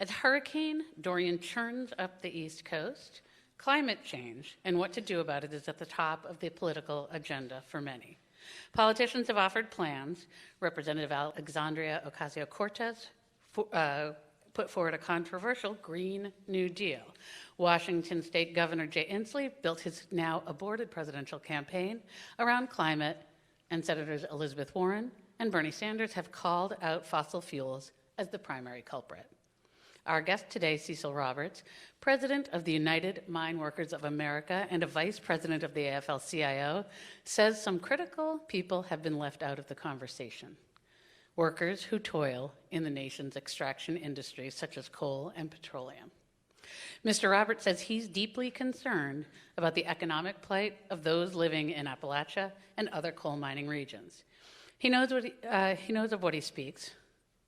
As Hurricane Dorian churns up the East Coast, climate change and what to do about it is at the top of the political agenda for many. Politicians have offered plans. Representative Alexandria Ocasio-Cortez put forward a controversial Green New Deal. Washington State Governor Jay Inslee built his now aborted presidential campaign around climate, and Senators Elizabeth Warren and Bernie Sanders have called out fossil fuels as the primary culprit. Our guest today, Cecil Roberts, president of the United Mine Workers of America and a vice president of the AFL-CIO, says some critical people have been left out of the conversation. Workers who toil in the nation's extraction industries, such as coal and petroleum. Mr. Roberts says he's deeply concerned about the economic plight of those living in Appalachia and other coal mining regions. He knows of what he speaks.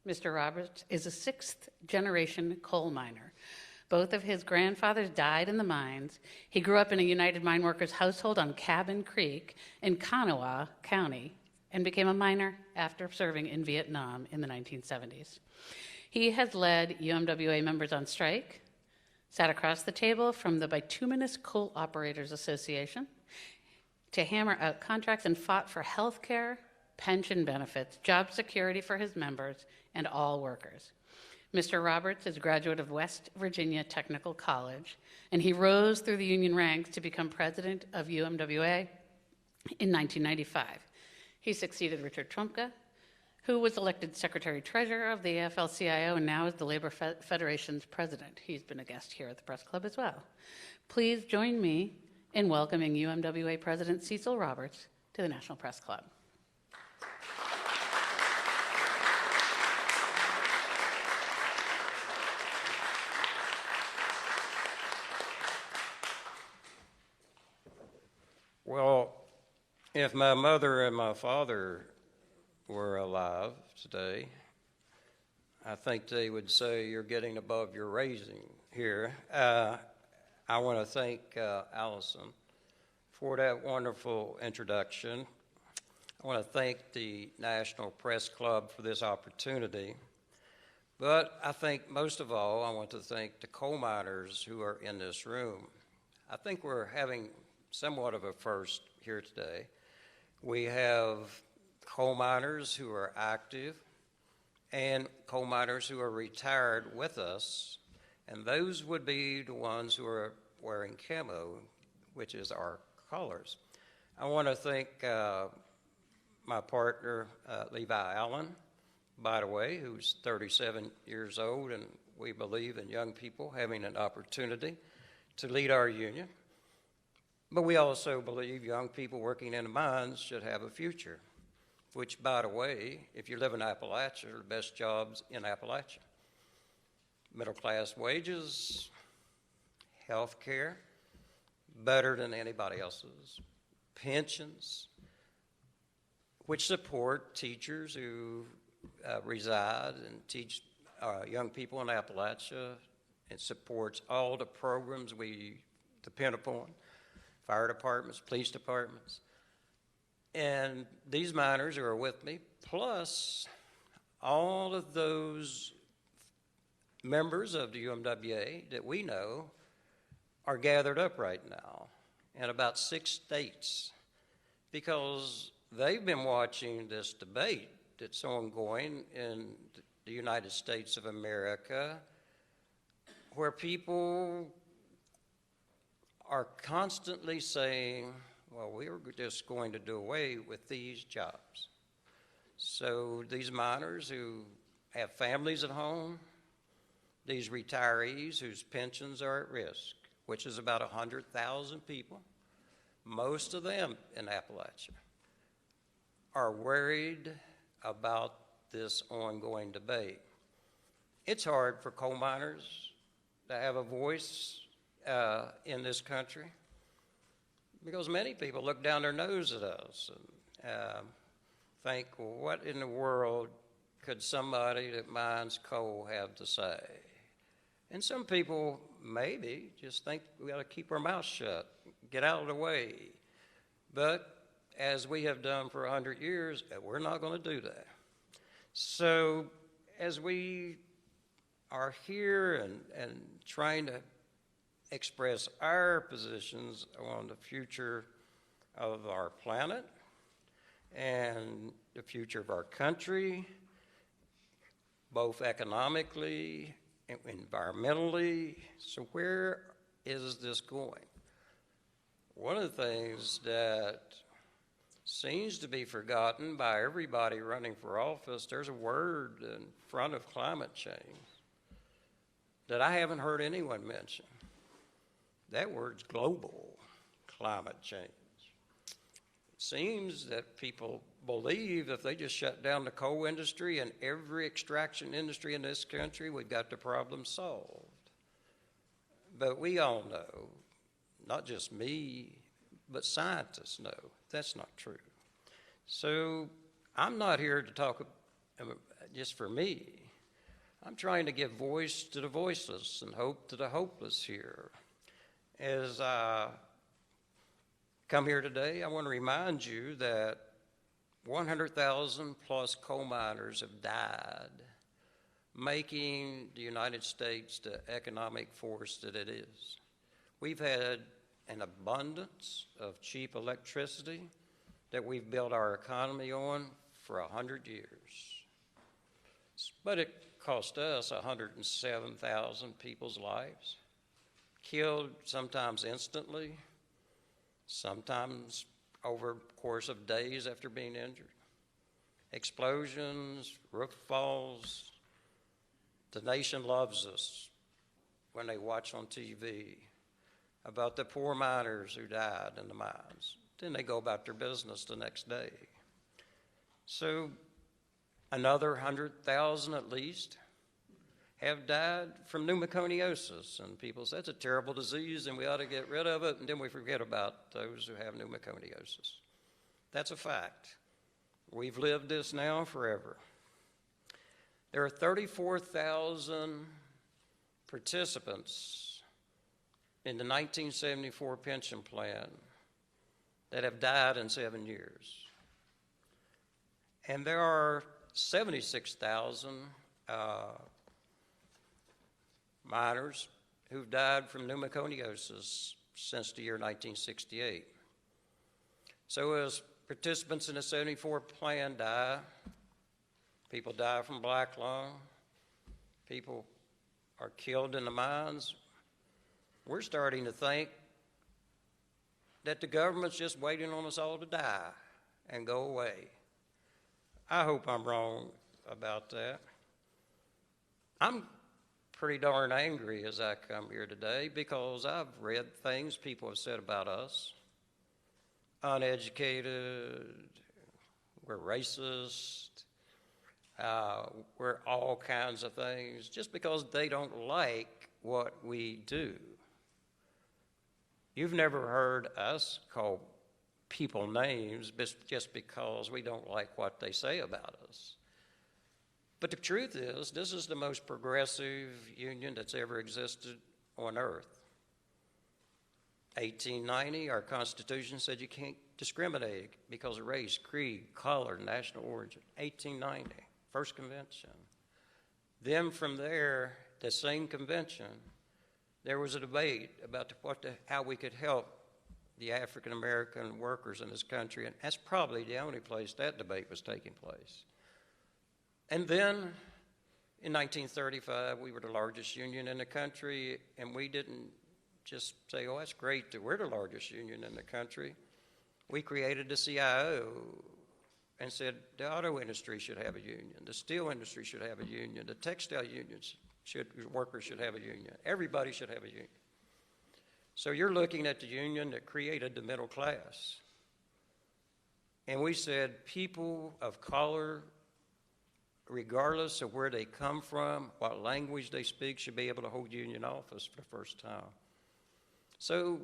Mr. Roberts is a sixth-generation coal miner. Both of his grandfathers died in the mines. He grew up in a United Mine Workers household on Cabin Creek in Kanawha County and became a miner after serving in Vietnam in the 1970s. He has led UMWA members on strike, sat across the table from the Bituminous Coal Operators Association to hammer out contracts, and fought for health care, pension benefits, job security for his members, and all workers. Mr. Roberts is a graduate of West Virginia Technical College, and he rose through the union ranks to become president of UMWA in 1995. He succeeded Richard Trumka, who was elected secretary-treasurer of the AFL-CIO and now is the Labor Federation's president. He's been a guest here at the Press Club as well. Please join me in welcoming UMWA President Cecil Roberts to the National Press Club. Well, if my mother and my father were alive today, I think they would say you're getting above your raising here. I want to thank Allison for that wonderful introduction. I want to thank the National Press Club for this opportunity. But I think most of all, I want to thank the coal miners who are in this room. I think we're having somewhat of a first here today. We have coal miners who are active and coal miners who are retired with us, and those would be the ones who are wearing camo, which is our colors. I want to thank my partner, Levi Allen, by the way, who's 37 years old, and we believe in young people having an opportunity to lead our union. But we also believe young people working in the mines should have a future, which, by the way, if you live in Appalachia, are the best jobs in Appalachia. Middle-class wages, health care, better than anybody else's, pensions, which support teachers who reside and teach young people in Appalachia. It supports all the programs we depend upon. Fire departments, police departments. And these miners who are with me, plus all of those members of the UMWA that we know are gathered up right now in about 6 states because they've been watching this debate that's ongoing in the United States of America, where people are constantly saying, well, we're just going to do away with these jobs. So these miners who have families at home, these retirees whose pensions are at risk, which is about 100,000 people, most of them in Appalachia, are worried about this ongoing debate. It's hard for coal miners to have a voice in this country because many people look down their nose at us and think, well, what in the world could somebody that mines coal have to say? And some people maybe just think we ought to keep our mouth shut, get out of the way. But as we have done for 100 years, we're not going to do that. So as we are here and trying to express our positions on the future of our planet and the future of our country, both economically and environmentally. So where is this going? One of the things that seems to be forgotten by everybody running for office, there's a word in front of climate change that I haven't heard anyone mention. That word's global climate change. It seems that people believe if they just shut down the coal industry and every extraction industry in this country, we've got the problem solved. But we all know, not just me, but scientists know that's not true. So I'm not here to talk just for me. I'm trying to give voice to the voiceless and hope to the hopeless here. As I come here today, I want to remind you that 100,000 plus coal miners have died, making the United States the economic force that it is. We've had an abundance of cheap electricity that we've built our economy on for 100 years. But it cost us 107,000 people's lives, killed sometimes instantly, sometimes over the course of days after being injured. Explosions, roof falls. The nation loves us when they watch on TV about the poor miners who died in the mines. Then they go about their business the next day. So another 100,000 at least have died from pneumoconiosis. And people say it's a terrible disease and we ought to get rid of it, and then we forget about those who have pneumoconiosis. That's a fact. We've lived this now forever. There are 34,000 participants in the 1974 pension plan that have died in 7 years. And there are 76,000 miners who've died from pneumoconiosis since the year 1968. So as participants in the 74 plan die, people die from black lung, people are killed in the mines, we're starting to think that the government's just waiting on us all to die and go away. I hope I'm wrong about that. I'm pretty darn angry as I come here today because I've read things people have said about us. Uneducated, we're racist, we're all kinds of things just because they don't like what we do. You've never heard us call people names just because we don't like what they say about us. But the truth is, this is the most progressive union that's ever existed on earth. 1890, our Constitution said you can't discriminate because of race, creed, color, national origin. 1890, first convention. Then from there, the same convention, there was a debate about how we could help the African American workers in this country, and that's probably the only place that debate was taking place. And then in 1935, we were the largest union in the country, and we didn't just say, oh, that's great that we're the largest union in the country. We created the CIO and said the auto industry should have a union, the steel industry should have a union, the textile unions workers should have a union. Everybody should have a union. So you're looking at the union that created the middle class. And we said people of color, regardless of where they come from, what language they speak, should be able to hold union office for the first time. So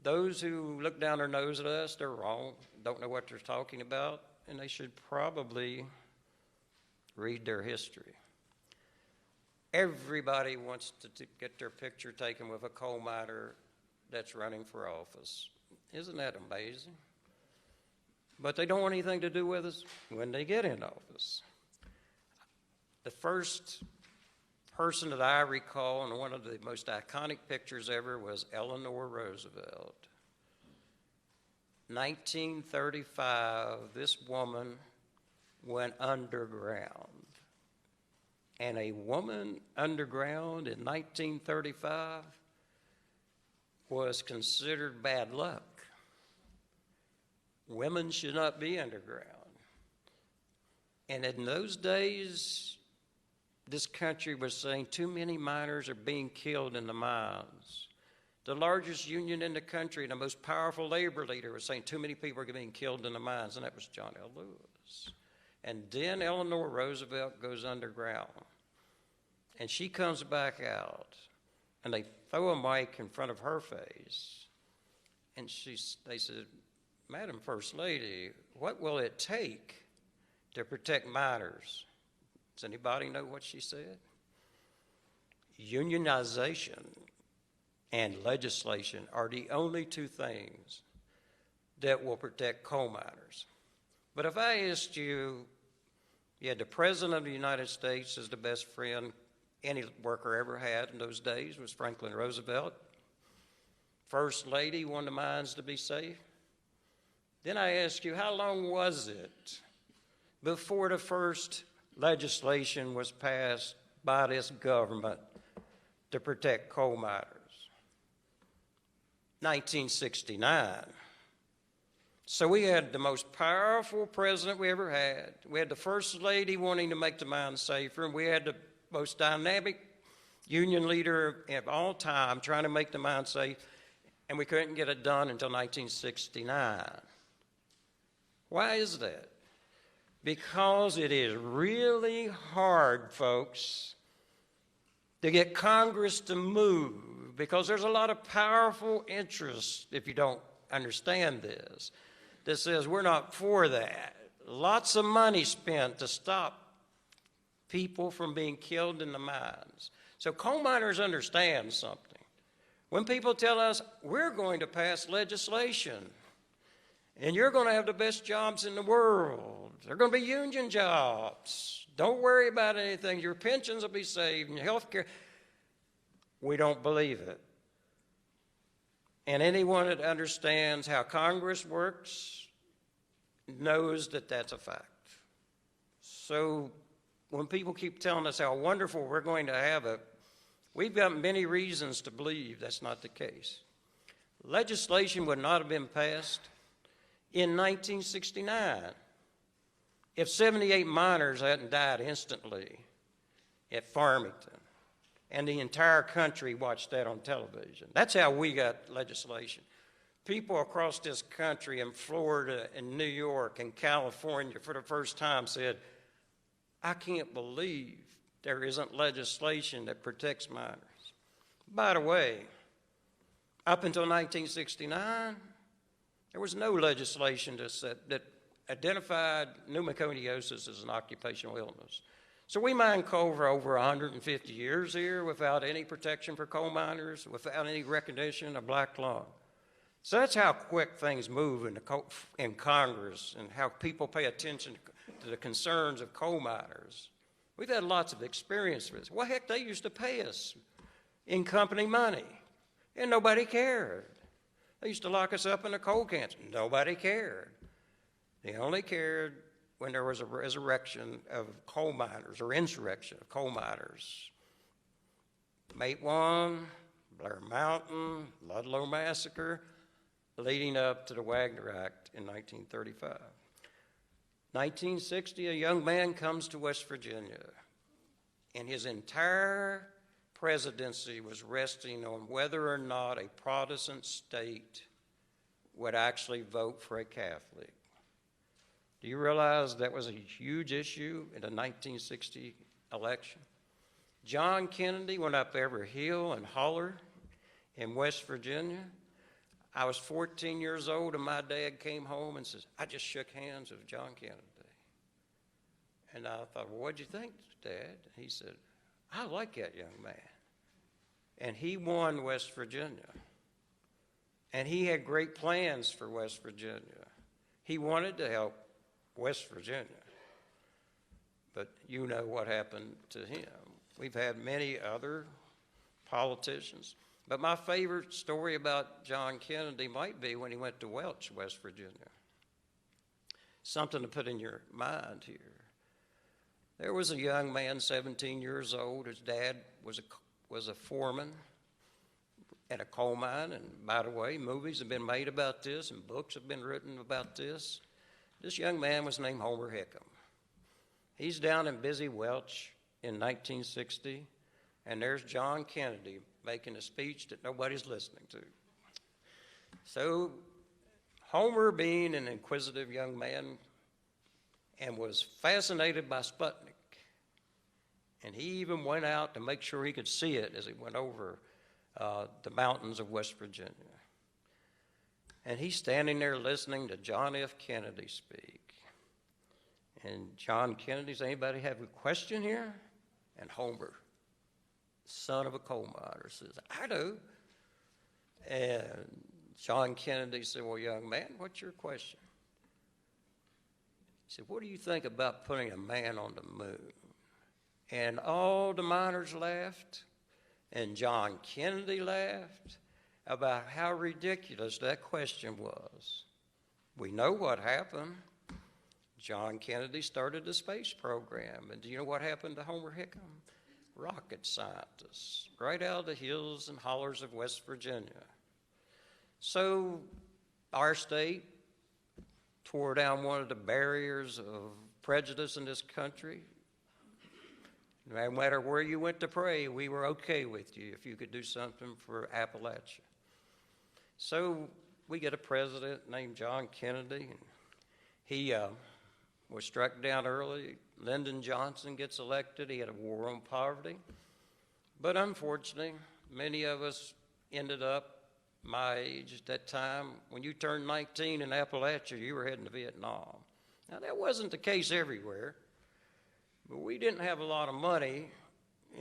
those who look down their nose at us, they're wrong, don't know what they're talking about, and they should probably read their history. Everybody wants to get their picture taken with a coal miner that's running for office. Isn't that amazing? But they don't want anything to do with us when they get in office. The first person that I recall, and one of the most iconic pictures ever, was Eleanor Roosevelt. 1935, this woman went underground. And a woman underground in 1935 was considered bad luck. Women should not be underground. And in those days, this country was saying too many miners are being killed in the mines. The largest union in the country, the most powerful labor leader, was saying too many people are being killed in the mines, and that was John L. Lewis. And then Eleanor Roosevelt goes underground, and she comes back out, and they throw a mic in front of her face, and they said, "Madam First Lady, what will it take to protect miners?" Does anybody know what she said? Unionization and legislation are the only two things that will protect coal miners. But if I asked you, you had the President of the United States as the best friend any worker ever had in those days was Franklin Roosevelt. First Lady wanted the mines to be safe. Then I ask you, how long was it before the first legislation was passed by this government to protect coal miners? 1969. So we had the most powerful president we ever had. We had the First Lady wanting to make the mines safer, and we had the most dynamic union leader of all time trying to make the mines safe, and we couldn't get it done until 1969. Why is that? Because it is really hard, folks, to get Congress to move, because there's a lot of powerful interests, if you don't understand this, that says we're not for that. Lots of money spent to stop people from being killed in the mines. So coal miners understand something. When people tell us, we're going to pass legislation, and you're going to have the best jobs in the world, they're going to be union jobs, don't worry about anything, your pensions will be saved, and your health care, we don't believe it. And anyone that understands how Congress works knows that that's a fact. So when people keep telling us how wonderful we're going to have it, we've got many reasons to believe that's not the case. Legislation would not have been passed in 1969 if 78 miners hadn't died instantly at Farmington, and the entire country watched that on television. That's how we got legislation. People across this country in Florida and New York and California for the first time said, I can't believe there isn't legislation that protects miners. By the way, up until 1969, there was no legislation that identified pneumoconiosis as an occupational illness. So we mine coal for over 150 years here without any protection for coal miners, without any recognition of black lung. So that's how quick things move in Congress and how people pay attention to the concerns of coal miners. We've had lots of experience with this. Well, heck, they used to pay us in company money, and nobody cared. They used to lock us up in the coal camps. Nobody cared. They only cared when there was a resurrection of coal miners or insurrection of coal miners. Mate 1, Blair Mountain, Ludlow Massacre, leading up to the Wagner Act in 1935. 1960, a young man comes to West Virginia, and his entire presidency was resting on whether or not a Protestant state would actually vote for a Catholic. Do you realize that was a huge issue in the 1960 election? John Kennedy went up every hill and holler in West Virginia. I was 14 years old, and my dad came home and says, I just shook hands with John Kennedy. And I thought, well, what'd you think, Dad? He said, I like that young man. And he won West Virginia. And he had great plans for West Virginia. He wanted to help West Virginia. But you know what happened to him We've had many other politicians. But my favorite story about John Kennedy might be when he went to Welch, West Virginia. Something to put in your mind here. There was a young man, 17 years old. His dad was a foreman at a coal mine. And by the way, movies have been made about this and books have been written about this. This young man was named Homer Hickam. He's down in busy Welch in 1960, and there's John Kennedy making a speech that nobody's listening to. So Homer, being an inquisitive young man, and was fascinated by Sputnik, and he even went out to make sure he could see it as he went over the mountains of West Virginia. And he's standing there listening to John F. Kennedy speak. And John Kennedy says, anybody have a question here? And Homer, son of a coal miner, says, I do. And John Kennedy said, well, young man, what's your question? He said, what do you think about putting a man on the moon? And all the miners laughed, and John Kennedy laughed about how ridiculous that question was. We know what happened. John Kennedy started the space program. And do you know what happened to Homer Hickam? Rocket scientists, right out of the hills and hollers of West Virginia. So our state tore down one of the barriers of prejudice in this country. No matter where you went to pray, we were okay with you if you could do something for Appalachia. So we get a president named John Kennedy, and he was struck down early. Lyndon Johnson gets elected. He had a war on poverty. But unfortunately, many of us ended up my age at that time. When you turned 19 in Appalachia, you were heading to Vietnam. Now, that wasn't the case everywhere, but we didn't have a lot of money,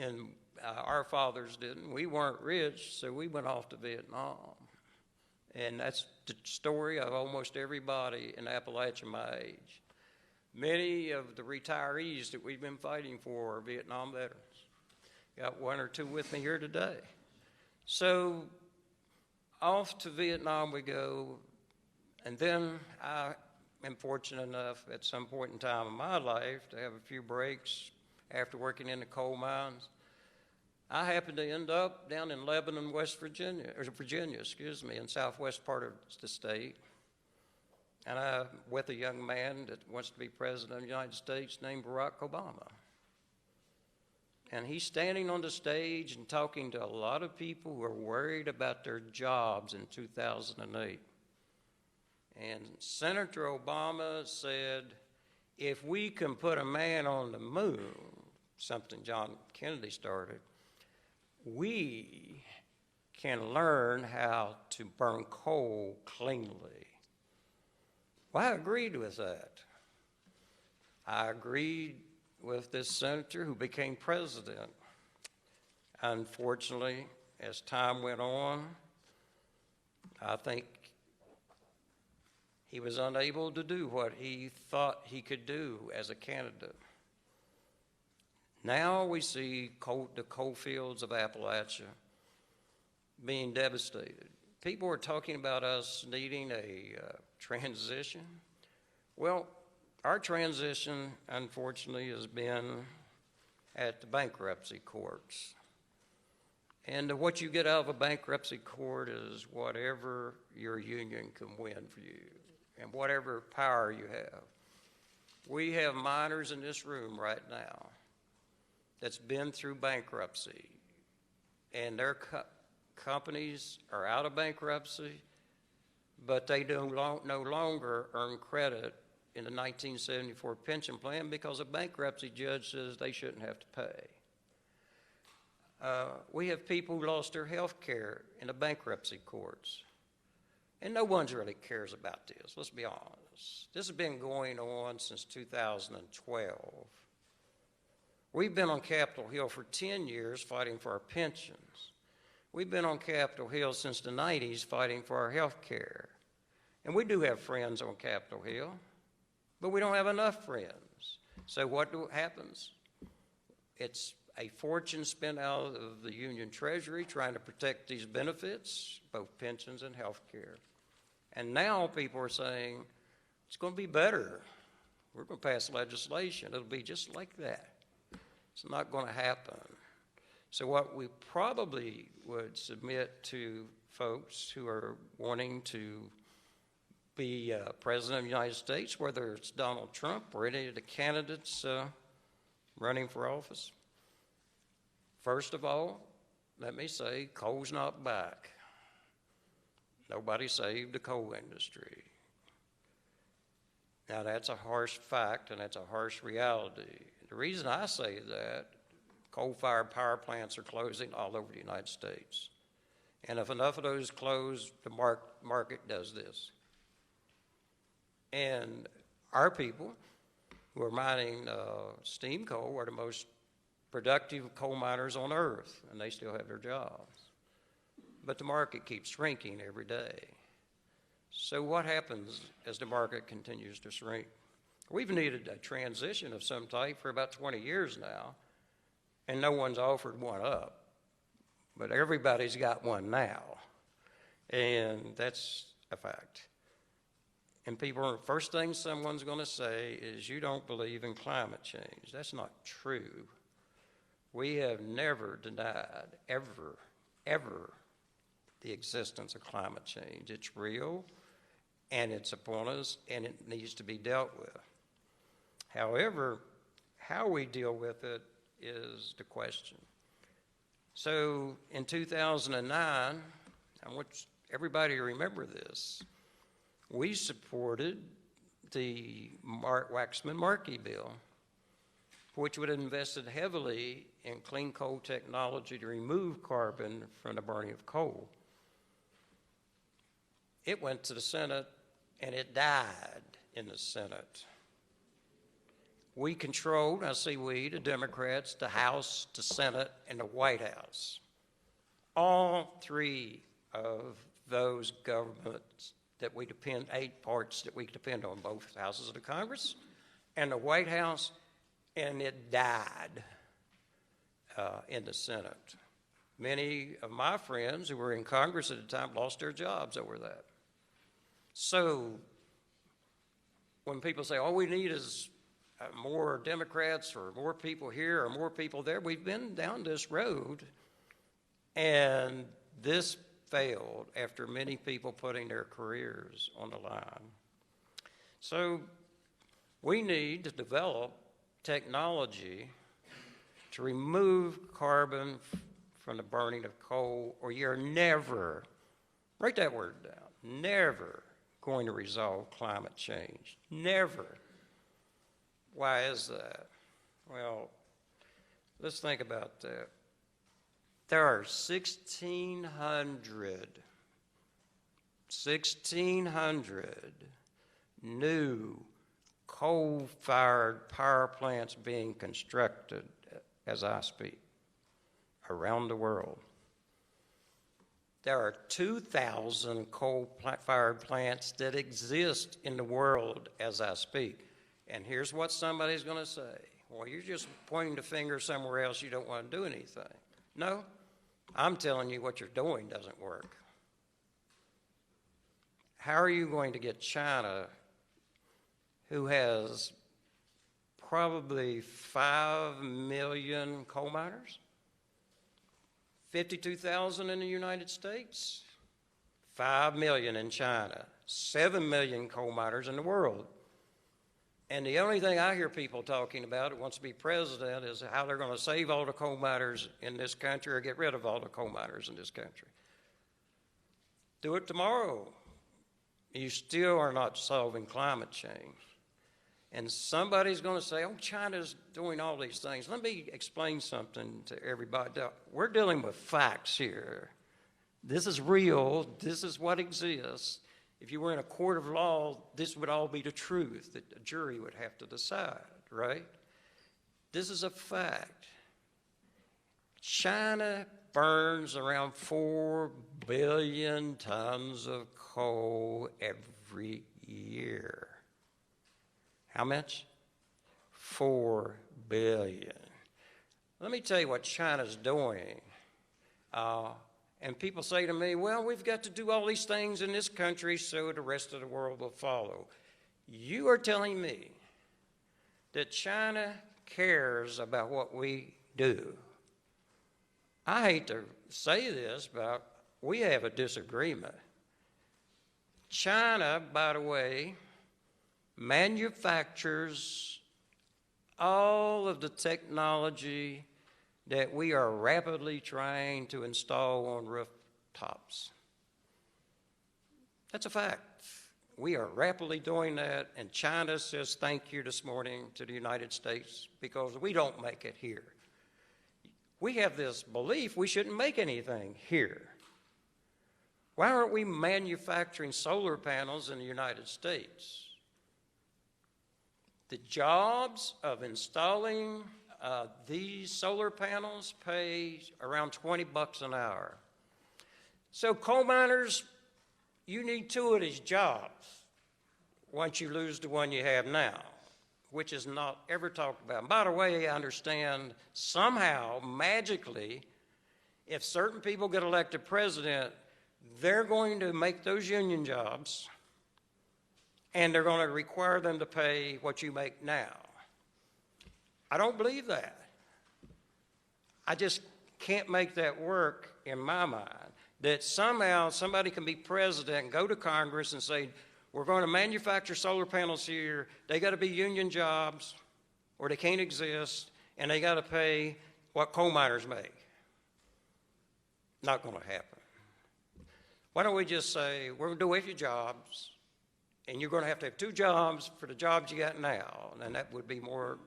and our fathers didn't. We weren't rich, so we went off to Vietnam. And that's the story of almost everybody in Appalachia my age. Many of the retirees that we've been fighting for are Vietnam veterans. Got one or two with me here today. So off to Vietnam we go, and then I am fortunate enough at some point in time in my life to have a few breaks after working in the coal mines. I happened to end up down in Lebanon, West Virginia, in southwest part of the state. And I'm with a young man that wants to be president of the United States named Barack Obama. And he's standing on the stage and talking to a lot of people who are worried about their jobs in 2008. And Senator Obama said, if we can put a man on the moon, something John Kennedy started, we can learn how to burn coal cleanly. Well, I agreed with that. I agreed with this senator who became president. Unfortunately, as time went on, I think he was unable to do what he thought he could do as a candidate. Now we see the coal fields of Appalachia being devastated. People are talking about us needing a transition. Well, our transition, unfortunately, has been at the bankruptcy courts. And what you get out of a bankruptcy court is whatever your union can win for you and whatever power you have. We have miners in this room right now that's been through bankruptcy, and their companies are out of bankruptcy, but they no longer earn credit in the 1974 pension plan because a bankruptcy judge says they shouldn't have to pay. We have people who lost their health care in the bankruptcy courts. And no one really cares about this, let's be honest. This has been going on since 2012. We've been on Capitol Hill for 10 years fighting for our pensions. We've been on Capitol Hill since the 90s fighting for our health care. And we do have friends on Capitol Hill, but we don't have enough friends. So what happens? It's a fortune spent out of the Union Treasury trying to protect these benefits, both pensions and health care. And now people are saying, it's going to be better. We're going to pass legislation. It'll be just like that. It's not going to happen. So what we probably would submit to folks who are wanting to be president of the United States, whether it's Donald Trump or any of the candidates running for office, first of all, let me say, coal's not back. Nobody saved the coal industry. Now, that's a harsh fact, and that's a harsh reality. The reason I say that, coal-fired power plants are closing all over the United States. And if enough of those close, the market does this. And our people who are mining steam coal are the most productive coal miners on earth, and they still have their jobs. But the market keeps shrinking every day. So what happens as the market continues to shrink? We've needed a transition of some type for about 20 years now, and no one's offered one up. But everybody's got one now, and that's a fact. And people, first thing someone's going to say is, you don't believe in climate change. That's not true. We have never denied, ever, the existence of climate change. It's real, and it's upon us, and it needs to be dealt with. However, how we deal with it is the question. So in 2009, I want everybody to remember this, we supported the Waxman-Markey bill, which would have invested heavily in clean coal technology to remove carbon from the burning of coal. It went to the Senate, and it died in the Senate. We controlled, I say we, the Democrats, the House, the Senate, and the White House. All three of those governments that we depend, 8 parts that we depend on, both houses of the Congress and the White House, and it died in the Senate. Many of my friends who were in Congress at the time lost their jobs over that. So when people say, all we need is more Democrats or more people here or more people there, we've been down this road, and this failed after many people putting their careers on the line. So we need to develop technology to remove carbon from the burning of coal, or you're never, write that word down, never going to resolve climate change. Never. Why is that? Well, let's think about that. There are 1,600 new coal-fired power plants being constructed as I speak around the world. There are 2,000 coal-fired plants that exist in the world as I speak. And here's what somebody's going to say. Well, you're just pointing the finger somewhere else, you don't want to do anything. No, I'm telling you what you're doing doesn't work. How are you going to get China, who has probably 5 million coal miners, 52,000 in the United States, 5 million in China, 7 million coal miners in the world. And the only thing I hear people talking about who wants to be president is how they're going to save all the coal miners in this country or get rid of all the coal miners in this country. Do it tomorrow. You still are not solving climate change. And somebody's going to say, oh, China's doing all these things. Let me explain something to everybody. We're dealing with facts here. This is real. This is what exists. If you were in a court of law, this would all be the truth that a jury would have to decide, right? This is a fact. China burns around 4 billion tons of coal every year. How much? 4 billion. Let me tell you what China's doing. And people say to me, well, we've got to do all these things in this country so the rest of the world will follow. You are telling me that China cares about what we do. I hate to say this, but we have a disagreement. China, by the way, manufactures all of the technology that we are rapidly trying to install on rooftops. That's a fact. We are rapidly doing that, and China says thank you this morning to the United States because we don't make it here. We have this belief we shouldn't make anything here. Why aren't we manufacturing solar panels in the United States? The jobs of installing these solar panels pay around $20 an hour. So coal miners, you need two of these jobs once you lose the one you have now, which is not ever talked about. And by the way, I understand somehow, magically, if certain people get elected president, they're going to make those union jobs and they're going to require them to pay what you make now. I don't believe that. I just can't make that work in my mind, that somehow somebody can be president and go to Congress and say, we're going to manufacture solar panels here, they got to be union jobs, or they can't exist, and they got to pay what coal miners make. Not going to happen. Why don't we just say, we're going to do away with your jobs, and you're going to have two jobs for the jobs you got now, and that would be more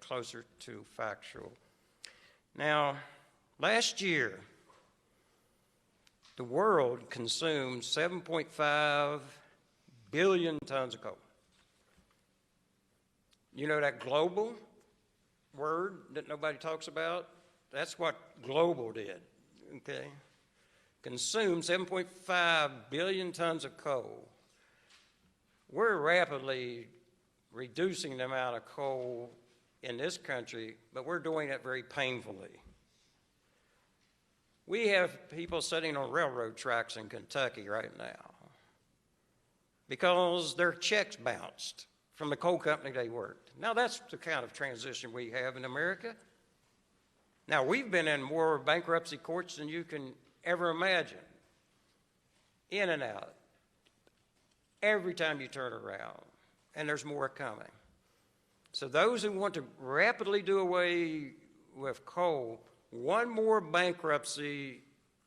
closer to factual. Now, last year, the world consumed 7.5 billion tons of coal. You know that global word that nobody talks about? That's what global did, okay? Consumed 7.5 billion tons of coal. We're rapidly reducing the amount of coal in this country, but we're doing it very painfully. We have people sitting on railroad tracks in Kentucky right now because their checks bounced from the coal company they worked. Now, that's the kind of transition we have in America. Now, we've been in more bankruptcy courts than you can ever imagine, in and out, every time you turn around, and there's more coming. So those who want to rapidly do away with coal, one more bankruptcy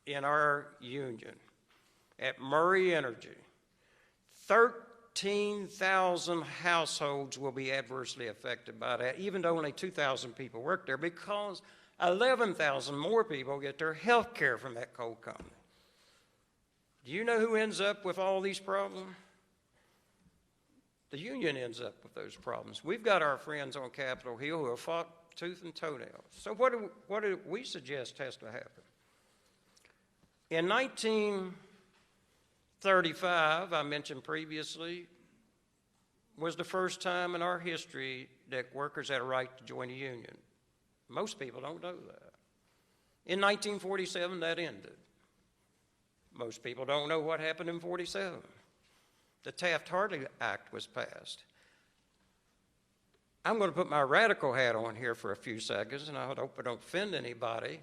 in our union at Murray Energy. 13,000 households will be adversely affected by that, even though only 2,000 people work there, because 11,000 more people get their health care from that coal company. Do you know who ends up with all these problems? The union ends up with those problems. We've got our friends on Capitol Hill who have fought tooth and toenail. So what do we suggest has to happen? In 1935, I mentioned previously, was the first time in our history that workers had a right to join a union. Most people don't know that. In 1947, that ended. Most people don't know what happened in 47. The Taft-Hartley Act was passed. I'm going to put my radical hat on here for a few seconds, and I hope I don't offend anybody.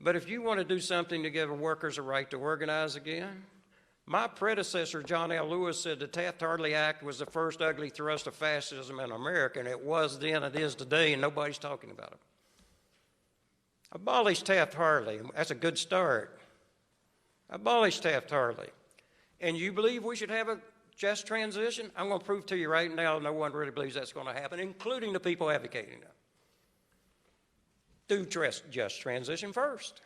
But if you want to do something to give workers a right to organize again, my predecessor, John L. Lewis, said the Taft-Hartley Act was the first ugly thrust of fascism in America, and it was then, it is today, and nobody's talking about it. Abolish Taft-Hartley. That's a good start. Abolish Taft-Hartley. And you believe we should have a just transition? I'm going to prove to you right now no one really believes that's going to happen, including the people advocating it. Do just transition first.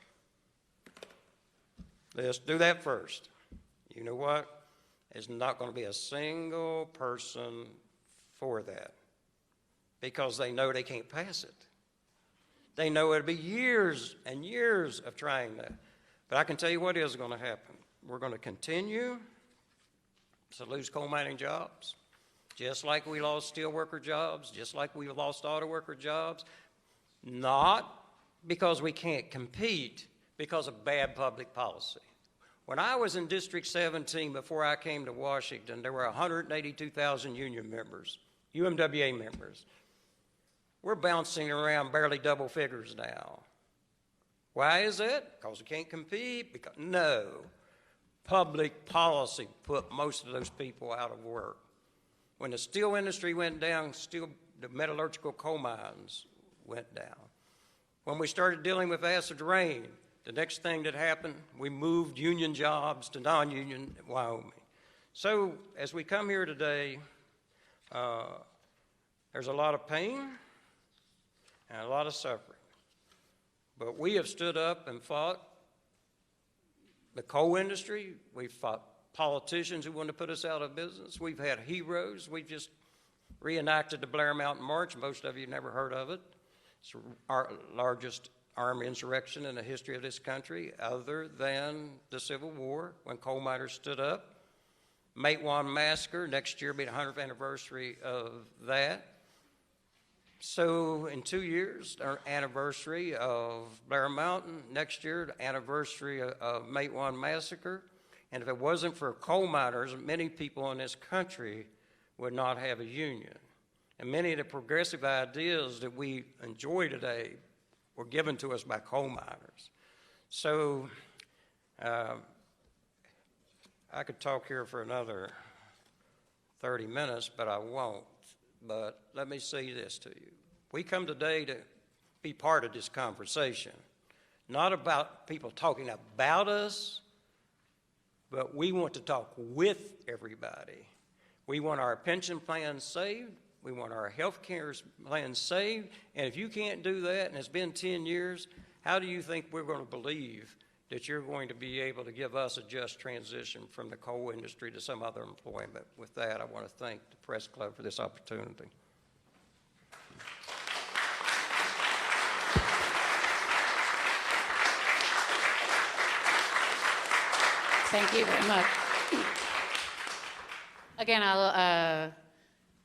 Let's do that first. You know what? There's not going to be a single person for that because they know they can't pass it. They know it'll be years and years of trying that. But I can tell you what is going to happen. We're going to continue to lose coal mining jobs, just like we lost steel worker jobs, just like we lost auto worker jobs. Not because we can't compete, because of bad public policy. When I was in District 17, before I came to Washington, there were 182,000 union members, UMWA members. We're bouncing around barely double figures now. Why is that? Because we can't compete? No. Public policy put most of those people out of work. When the steel industry went down, the metallurgical coal mines went down. When we started dealing with acid rain, the next thing that happened, we moved union jobs to non-union Wyoming. So as we come here today, there's a lot of pain and a lot of suffering. But we have stood up and fought the coal industry. We've fought politicians who want to put us out of business. We've had heroes. We've just reenacted the Blair Mountain March. Most of you never heard of it. It's our largest armed insurrection in the history of this country, other than the Civil War, when coal miners stood up. Matewan Massacre, next year will be the 100th anniversary of that. So in 2 years, our anniversary of Blair Mountain, next year, the anniversary of Matewan Massacre. And if it wasn't for coal miners, many people in this country would not have a union. And many of the progressive ideas that we enjoy today were given to us by coal miners. So I could talk here for another 30 minutes, but I won't. But let me say this to you. We come today to be part of this conversation, not about people talking about us, but we want to talk with everybody. We want our pension plans saved. We want our health care plans saved. And if you can't do that, and it's been 10 years, how do you think we're going to believe that you're going to be able to give us a just transition from the coal industry to some other employment? With that, I want to thank the Press Club for this opportunity. Thank you very much. Again, I'll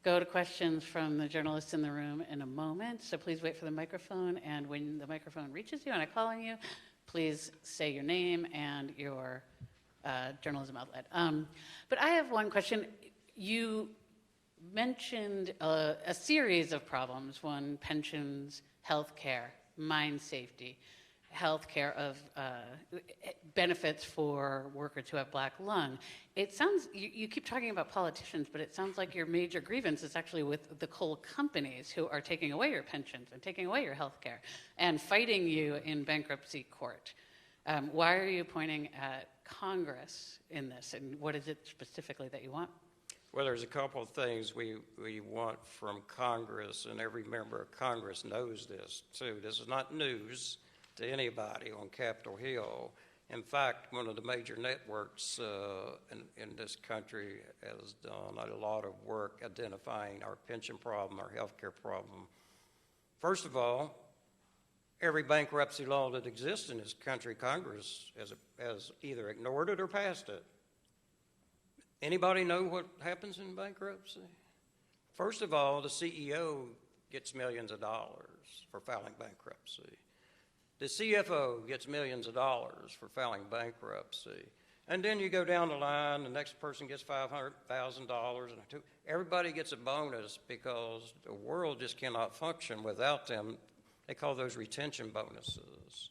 go to questions from the journalists in the room in a moment, so please wait for the microphone, and when the microphone reaches you and I call on you, please say your name and your journalism outlet. But I have one question. You mentioned a series of problems: one, pensions, health care, mine safety, health care of benefits for workers who have black lung. It sounds, you keep talking about politicians, but it sounds like your major grievance is actually with the coal companies who are taking away your pensions and taking away your health care and fighting you in bankruptcy court. Why are you pointing at Congress in this, and what is it specifically that you want? Well, there's a couple of things we want from Congress, and every member of Congress knows this, too. This is not news to anybody on Capitol Hill. In fact, one of the major networks in this country has done a lot of work identifying our pension problem, our health care problem. First of all, every bankruptcy law that exists in this country, Congress has either ignored it or passed it. Anybody know what happens in bankruptcy? First of all, the CEO gets millions of dollars for filing bankruptcy. The CFO gets millions of dollars for filing bankruptcy. And then you go down the line, the next person gets $500,000. And everybody gets a bonus because the world just cannot function without them. They call those retention bonuses.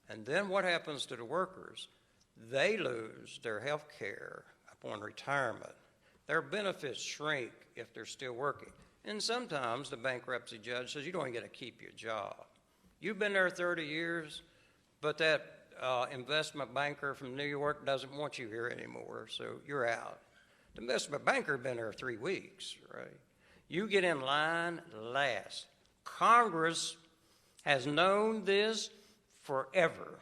And then what happens to the workers? They lose their health care upon retirement. Their benefits shrink if they're still working. And sometimes the bankruptcy judge says, you don't even get to keep your job. You've been there 30 years, but that investment banker from New York doesn't want you here anymore, so you're out. The investment banker been there 3 weeks, right? You get in line last. Congress has known this forever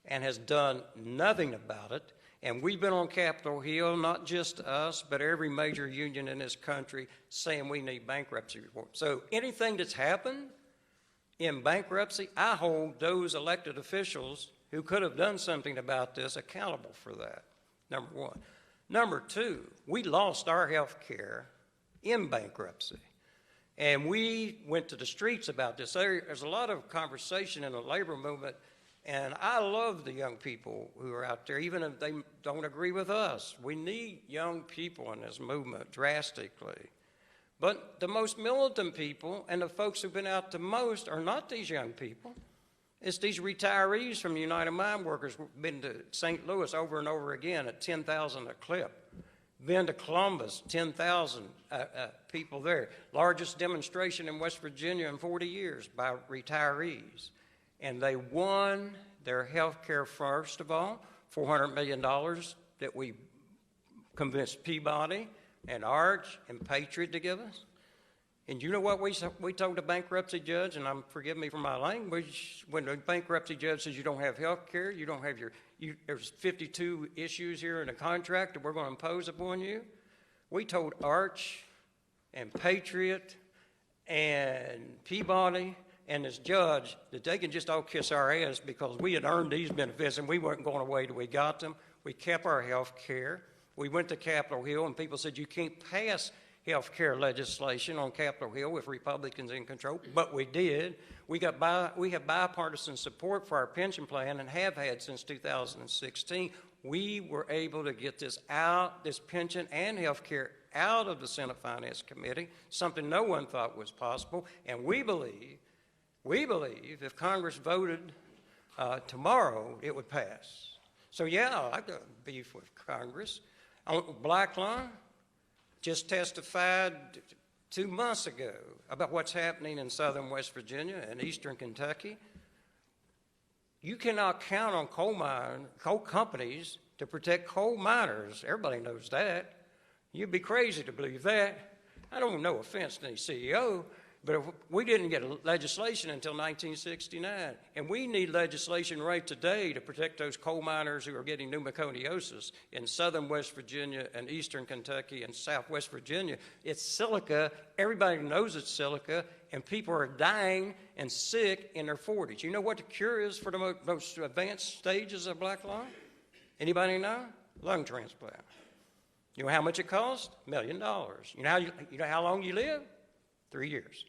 and has done nothing about it. And we've been on Capitol Hill, not just us, but every major union in this country saying we need bankruptcy reform. So anything that's happened in bankruptcy, I hold those elected officials who could have done something about this accountable for that, number one. Number two, we lost our health care in bankruptcy. And we went to the streets about this. There's a lot of conversation in the labor movement, and I love the young people who are out there, even if they don't agree with us. We need young people in this movement drastically. But the most militant people and the folks who've been out the most are not these young people. It's these retirees from United Mine Workers who've been to St. Louis over and over again at 10,000 a clip. Been to Columbus, 10,000 people there. Largest demonstration in West Virginia in 40 years by retirees. And they won their health care first of all, $400 million that we convinced Peabody and Arch and Patriot to give us. And you know what we told the bankruptcy judge, and forgive me for my language, when the bankruptcy judge says you don't have health care, you don't have there's 52 issues here in the contract that we're going to impose upon you. We told Arch and Patriot and Peabody and this judge that they can just all kiss our ass because we had earned these benefits and we weren't going away till we got them. We kept our health care. We went to Capitol Hill and people said you can't pass health care legislation on Capitol Hill with Republicans in control, but we did. We have bipartisan support for our pension plan and have had since 2016. We were able to get this pension and health care out of the Senate Finance Committee, something no one thought was possible, and we believe if Congress voted tomorrow, it would pass. So yeah, I got beef with Congress. On black lung, just testified 2 months ago about what's happening in southern West Virginia and eastern Kentucky. You cannot count on coal companies to protect coal miners. Everybody knows that. You'd be crazy to believe that. I don't no offense to any CEO, but we didn't get legislation until 1969, and we need legislation right today to protect those coal miners who are getting pneumoconiosis in southern West Virginia and eastern Kentucky and southwest Virginia. It's silica. Everybody knows it's silica, and people are dying and sick in their 40s. You know what the cure is for the most advanced stages of black lung? Anybody know? Lung transplant. You know how much it costs? $1 million. You know how long you live? 3 years.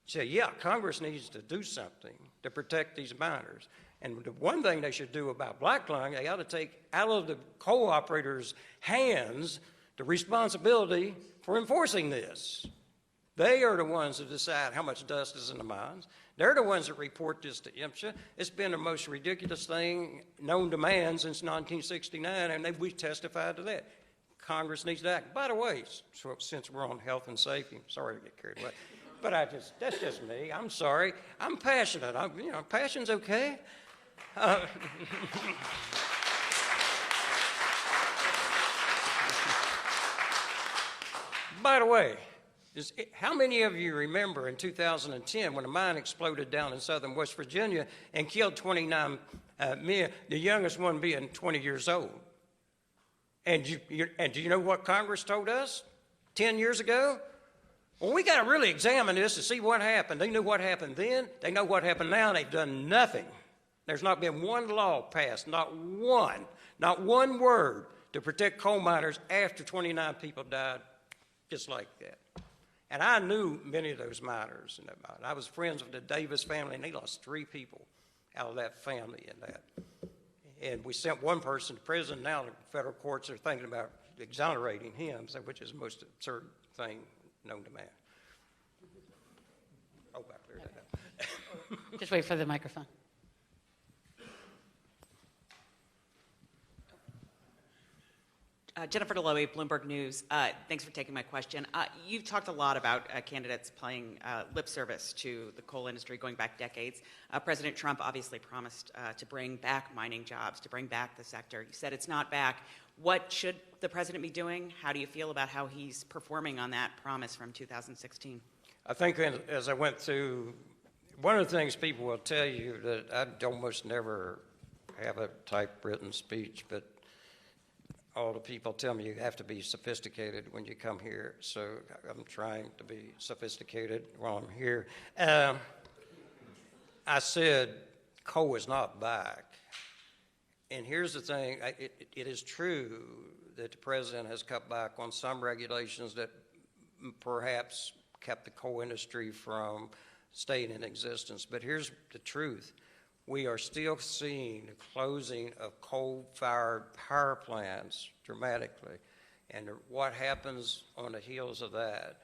So yeah, Congress needs to do something to protect these miners. And the one thing they should do about black lung, they ought to take out of the coal operators' hands the responsibility for enforcing this. They are the ones that decide how much dust is in the mines. They're the ones that report this to IMSHA. It's been the most ridiculous thing known to man since 1969, and we testified to that. Congress needs to act. By the way, since we're on health and safety, sorry to get carried away, but that's just me. I'm sorry. I'm passionate. Passion's okay. By the way, how many of you remember in 2010 when a mine exploded down in southern West Virginia and killed 29 men, the youngest one being 20 years old? And do you know what Congress told us 10 years ago? Well, we got to really examine this to see what happened. They knew what happened then. They know what happened now. They've done nothing. There's not been one law passed, not one word to protect coal miners after 29 people died just like that. And I knew many of those miners. I was friends with the Davis family, and they lost 3 people out of that family in that. And we sent one person to prison. Now the federal courts are thinking about exonerating him, which is the most absurd thing known to man. Oh, I cleared that up. Just wait for the microphone. Jennifer Deloe, Bloomberg News. Thanks for taking my question. You've talked a lot about candidates playing lip service to the coal industry going back decades. President Trump obviously promised to bring back mining jobs, to bring back the sector. You said it's not back. What should the president be doing? How do you feel about how he's performing on that promise from 2016? I think as I went through, one of the things people will tell you that I almost never have a typewritten speech, but all the people tell me you have to be sophisticated when you come here, so I'm trying to be sophisticated while I'm here. I said coal is not back. And here's the thing, it is true that the president has cut back on some regulations that perhaps kept the coal industry from staying in existence. But here's the truth. We are still seeing the closing of coal-fired power plants dramatically. And what happens on the heels of that?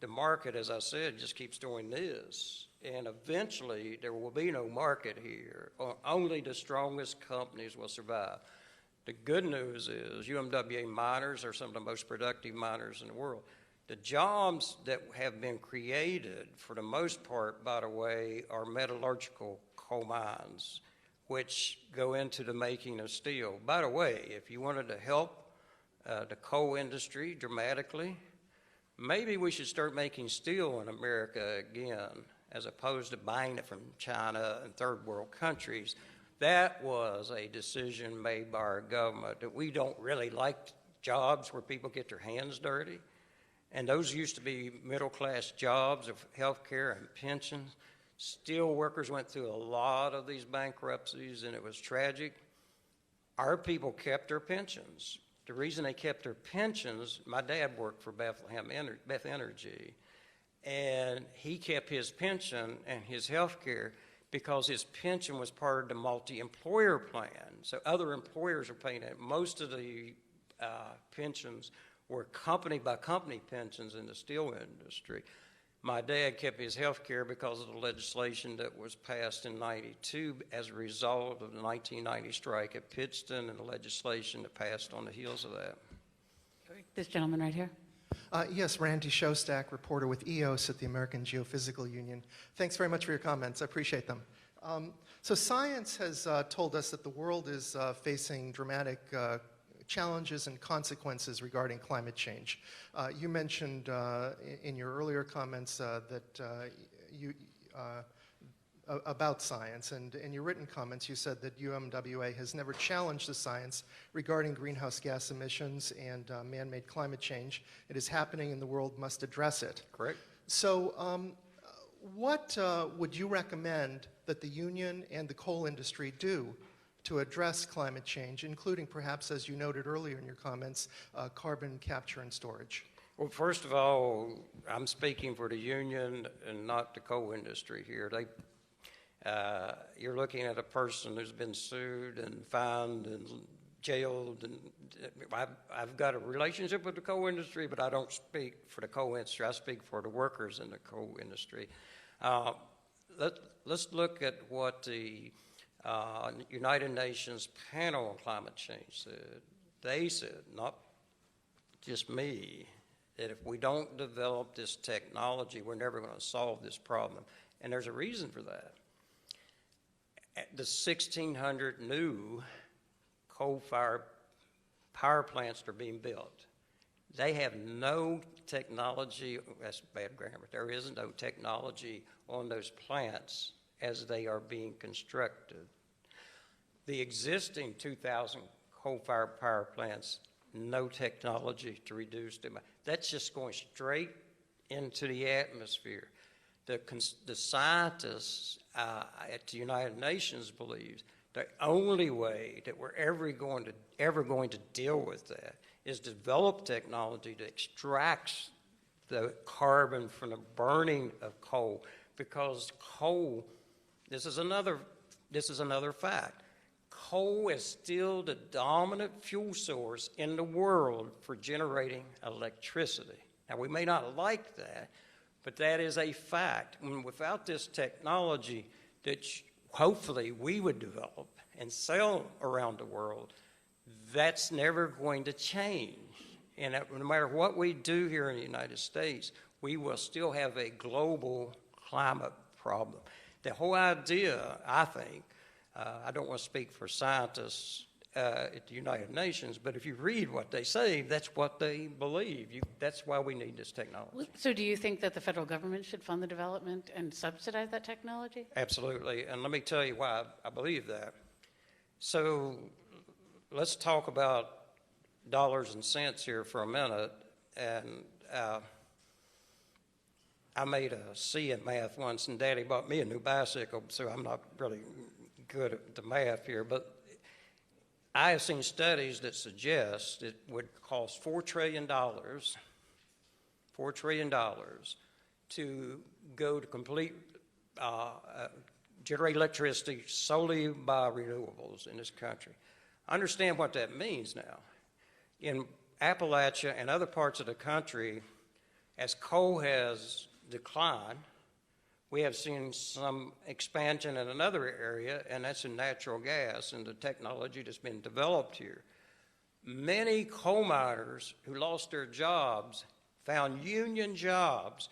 The market, as I said, just keeps doing this. And eventually, there will be no market here. Only the strongest companies will survive. The good news is UMWA miners are some of the most productive miners in the world. The jobs that have been created, for the most part, by the way, are metallurgical coal mines, which go into the making of steel. By the way, if you wanted to help the coal industry dramatically, maybe we should start making steel in America again, as opposed to buying it from China and third world countries. That was a decision made by our government, that we don't really like jobs where people get their hands dirty. And those used to be middle-class jobs of health care and pensions. Steel workers went through a lot of these bankruptcies, and it was tragic. Our people kept their pensions. The reason they kept their pensions, my dad worked for Beth Energy, and he kept his pension and his health care because his pension was part of the multi-employer plan. So other employers are paying it. Most of the pensions were company-by-company pensions in the steel industry. My dad kept his health care because of the legislation that was passed in '92 as a result of the 1990 strike at Pittston and the legislation that passed on the heels of that. This gentleman right here. Yes, Randy Shostak, reporter with EOS at the American Geophysical Union. Thanks very much for your comments. I appreciate them. So science has told us that the world is facing dramatic challenges and consequences regarding climate change. You mentioned in your earlier comments that about science, and in your written comments you said that UMWA has never challenged the science regarding greenhouse gas emissions and man-made climate change. It is happening and the world must address it. Correct. So what would you recommend that the union and the coal industry do to address climate change, including perhaps, as you noted earlier in your comments, carbon capture and storage? Well, first of all, I'm speaking for the union and not the coal industry here. You're looking at a person who's been sued and fined and jailed, and I've got a relationship with the coal industry, but I don't speak for the coal industry. I speak for the workers in the coal industry. Let's look at what the United Nations panel on climate change said. They said, not just me, that if we don't develop this technology, we're never going to solve this problem. And there's a reason for that. The 1,600 new coal-fired power plants that are being built, they have no technology. That's bad grammar. There is no technology on those plants as they are being constructed. The existing 2,000 coal-fired power plants, no technology to reduce them. That's just going straight into the atmosphere. The scientists at the United Nations believe the only way that we're ever going to deal with that is develop technology that extracts the carbon from the burning of coal, because coal, this is another fact. Coal is still the dominant fuel source in the world for generating electricity. Now, we may not like that, but that is a fact. And without this technology that hopefully we would develop and sell around the world, that's never going to change. And no matter what we do here in the United States, we will still have a global climate problem. The whole idea, I think, I don't want to speak for scientists at the United Nations, but if you read what they say, that's what they believe. That's why we need this technology. So do you think that the federal government should fund the development and subsidize that technology? Absolutely, and let me tell you why I believe that. So let's talk about dollars and cents here for a minute. And I made a C in math once, and Daddy bought me a new bicycle, so I'm not really good at the math here, but I have seen studies that suggest it would cost $4 trillion to go to complete, generate electricity solely by renewables in this country. Understand what that means now. In Appalachia and other parts of the country, as coal has declined, we have seen some expansion in another area, and that's in natural gas and the technology that's been developed here. Many coal miners who lost their jobs found union jobs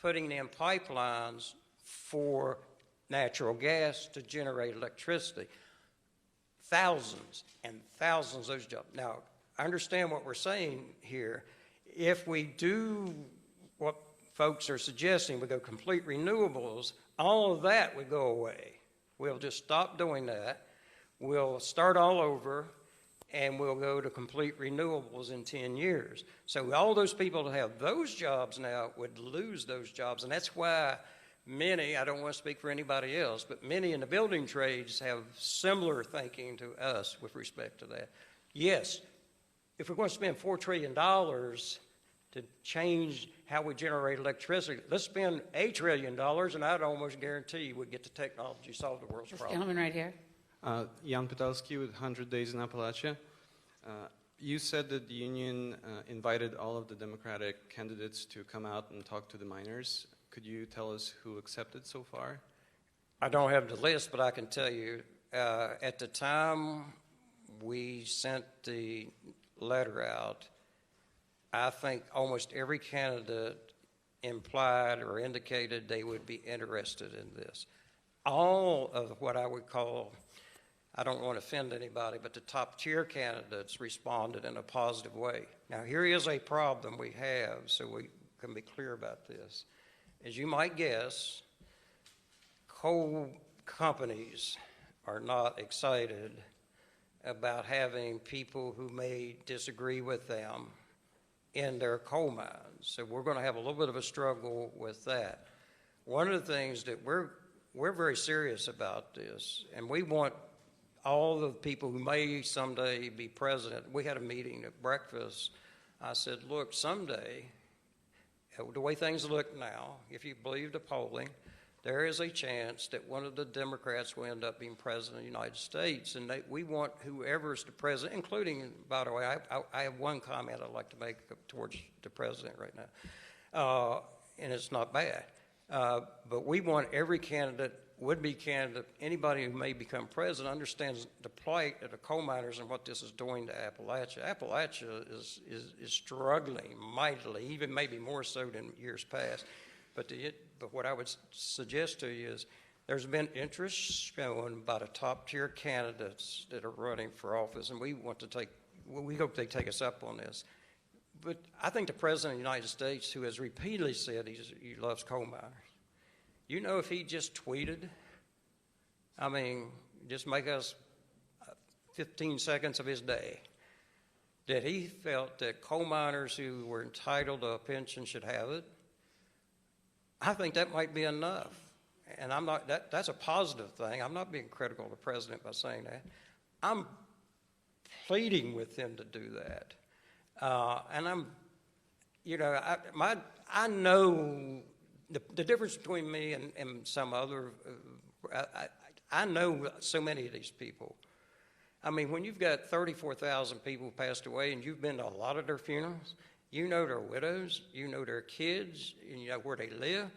putting in pipelines for natural gas to generate electricity. Thousands and thousands of those jobs. Now, I understand what we're saying here. If we do what folks are suggesting, we go complete renewables, all of that would go away. We'll just stop doing that. We'll start all over, and we'll go to complete renewables in 10 years. So all those people that have those jobs now would lose those jobs, and that's why many, I don't want to speak for anybody else, but many in the building trades have similar thinking to us with respect to that. Yes, if we're going to spend $4 trillion to change how we generate electricity, let's spend $8 trillion, and I'd almost guarantee we'd get the technology to solve the world's This problems. gentleman right here. Jan Petalski with 100 Days in Appalachia. You said that the union invited all of the Democratic candidates to come out and talk to the miners. Could you tell us who accepted so far? I don't have the list, but I can tell you, at the time we sent the letter out, I think almost every candidate implied or indicated they would be interested in this. All of what I would call, I don't want to offend anybody, but the top tier candidates responded in a positive way. Now, here is a problem we have, so we can be clear about this. As you might guess, coal companies are not excited about having people who may disagree with them in their coal mines. So we're going to have a little bit of a struggle with that. One of the things that we're very serious about this, and we want all the people who may someday be president. We had a meeting at breakfast. I said, look, someday, the way things look now, if you believe the polling, there is a chance that one of the Democrats will end up being president of the United States. And we want whoever's the president, including, by the way, I have one comment I'd like to make towards the president right now, and it's not bad. But we want every candidate, would-be candidate, anybody who may become president understands the plight of the coal miners and what this is doing to Appalachia. Appalachia is struggling mightily, even maybe more so than years past. But what I would suggest to you is there's been interest shown by the top-tier candidates that are running for office, and we hope they take us up on this. But I think the President of the United States, who has repeatedly said he loves coal miners, you know, if he just tweeted, I mean, just make us 15 seconds of his day, that he felt that coal miners who were entitled to a pension should have it, I think that might be enough. And I'm not, that's a positive thing. I'm not being critical of the president by saying that. I'm pleading with him to do that. And I'm, you know, I know the difference between me and some other, I know so many of these people. I mean, when you've got 34,000 people passed away and you've been to a lot of their funerals, you know their widows, you know their kids, and you know where they live.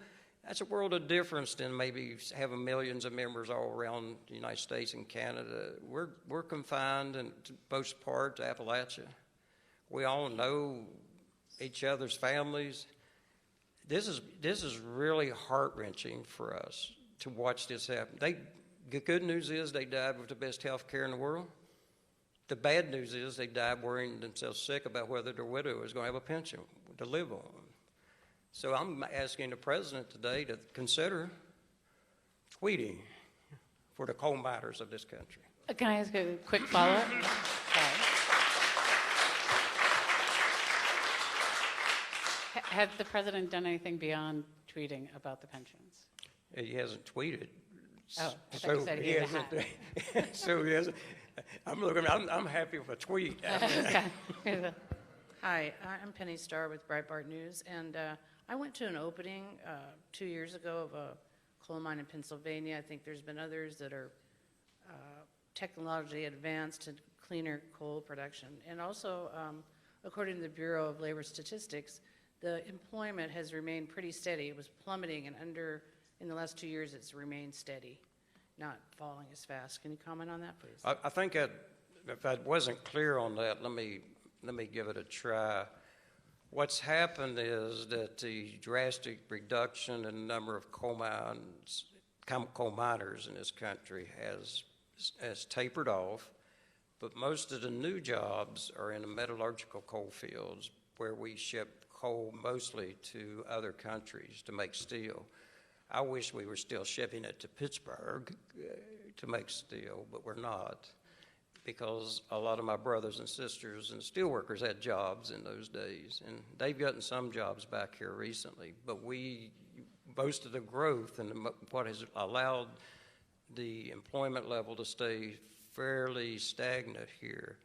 That's a world of difference than maybe having millions of members all around the United States and Canada. We're confined, in most part, to Appalachia. We all know each other's families. This is really heart-wrenching for us to watch this happen. The good news is they died with the best health care in the world. The bad news is they died worrying themselves sick about whether their widow is going to have a pension to live on. So I'm asking the president today to consider tweeting for the coal miners of this country. Can I ask a quick follow-up? Has the president done anything beyond tweeting about the pensions? He hasn't tweeted. Oh, I thought you said he had. So he hasn't. I'm happy with a tweet. Okay. Hi, I'm Penny Starr with Breitbart News, and I went to an opening 2 years ago of a coal mine in Pennsylvania. I think there's been others that are technologically advanced to cleaner coal production. And also, according to the Bureau of Labor Statistics, the employment has remained pretty steady. It was plummeting, and in the last 2 years, it's remained steady, not falling as fast. Can you comment on that, please? I think if I wasn't clear on that, let me give it a try. What's happened is that the drastic reduction in the number of coal miners in this country has tapered off, but most of the new jobs are in the metallurgical coal fields where we ship coal mostly to other countries to make steel. I wish we were still shipping it to Pittsburgh to make steel, but we're not, because a lot of my brothers and sisters and steelworkers had jobs in those days, and they've gotten some jobs back here recently. But most of the growth and what has allowed the employment level to stay fairly stagnant here,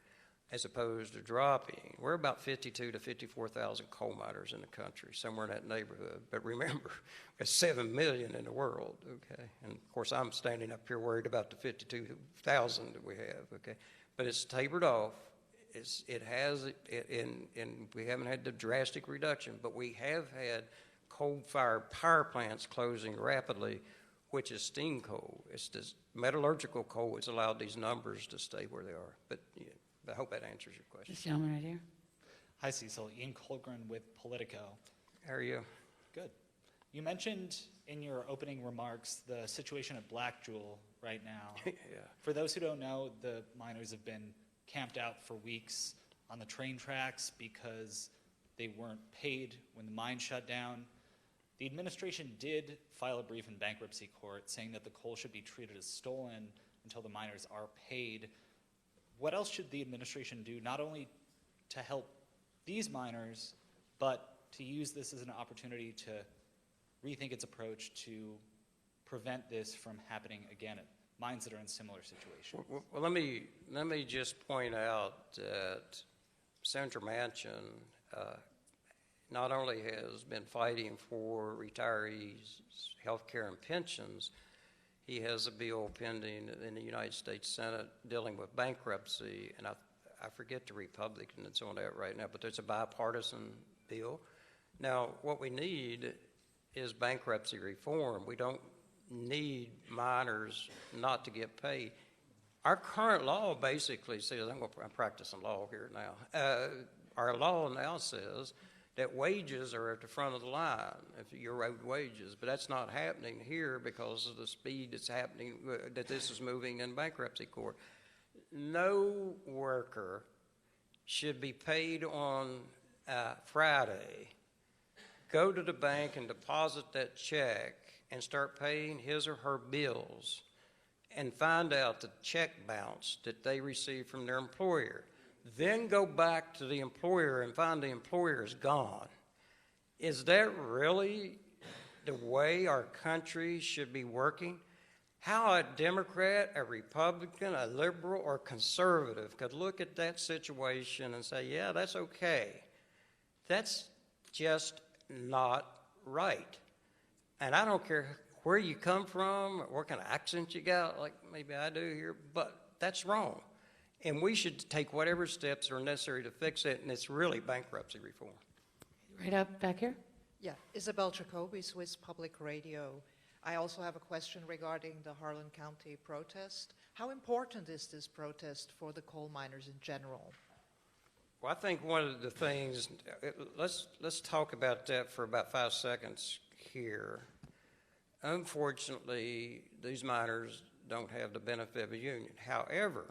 as opposed to dropping. We're about 52 to 54,000 coal miners in the country, somewhere in that neighborhood. But remember, there's 7 million in the world, okay? And of course, I'm standing up here worried about the 52,000 that we have, okay? But it's tapered off. And we haven't had the drastic reduction, but we have had coal-fired power plants closing rapidly, which is steam coal. It's this metallurgical coal that's allowed these numbers to stay where they are. But yeah, I hope that answers your question. This gentleman right here. Hi, Cecil. Ian Colgren with Politico. How are you? Good. You mentioned in your opening remarks the situation at Black Jewel right now. Yeah. For those who don't know, the miners have been camped out for weeks on the train tracks because they weren't paid when the mine shut down. The administration did file a brief in bankruptcy court saying that the coal should be treated as stolen until the miners are paid. What else should the administration do, not only to help these miners, but to use this as an opportunity to rethink its approach to prevent this from happening again at mines that are in similar situations? Well, let me just point out that Senator Manchin not only has been fighting for retirees' health care and pensions, he has a bill pending in the United States Senate dealing with bankruptcy, and I forget the Republican that's on that right now, but there's a bipartisan bill. Now, what we need is bankruptcy reform. We don't need miners not to get paid. Our current law basically says, I'm practicing law here now. Our law now says that wages are at the front of the line, if you're owed wages, but that's not happening here because of the speed that's happening, that this is moving in bankruptcy court. No worker should be paid on Friday, go to the bank and deposit that check and start paying his or her bills and find out the check bounce that they received from their employer. Then go back to the employer and find the employer is gone. Is that really the way our country should be working? How a Democrat, a Republican, a liberal, or conservative could look at that situation and say, yeah, that's okay. That's just not right. And I don't care where you come from or what kind of accent you got, like maybe I do here, but that's wrong. And we should take whatever steps are necessary to fix it, and it's really bankruptcy reform. Right up back here. Yeah, Isabel Jacoby, Swiss Public Radio. I also have a question regarding the Harlan County protest. How important is this protest for the coal miners in general? Well, I think one of the things, let's talk about that for about 5 seconds here. Unfortunately, these miners don't have the benefit of a union. However,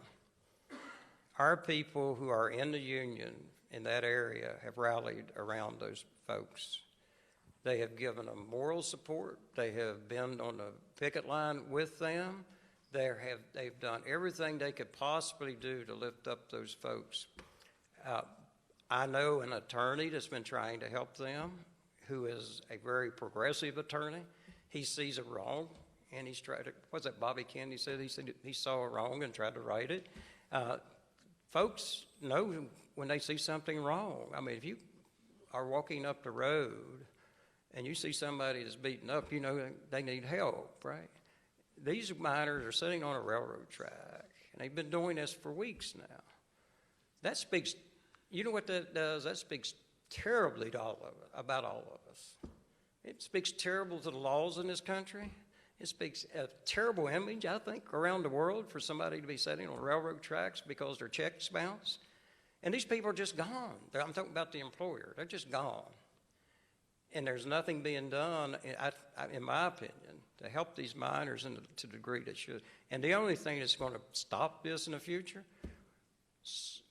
our people who are in the union in that area have rallied around those folks. They have given them moral support. They have been on the picket line with them. They've done everything they could possibly do to lift up those folks. I know an attorney that's been trying to help them, who is a very progressive attorney. He sees a wrong, and he's tried to, what's that Bobby Kennedy said? He saw a wrong and tried to right it. Folks know when they see something wrong. I mean, if you are walking up the road and you see somebody that's beaten up, you know they need help, right? These miners are sitting on a railroad track, and they've been doing this for weeks now. That speaks, you know what that does? That speaks terribly to about all of us. It speaks terrible to the laws in this country. It speaks a terrible image, I think, around the world for somebody to be sitting on railroad tracks because their checks bounce. And these people are just gone. I'm talking about the employer. They're just gone. And there's nothing being done, in my opinion, to help these miners to the degree that should. And the only thing that's going to stop this in the future,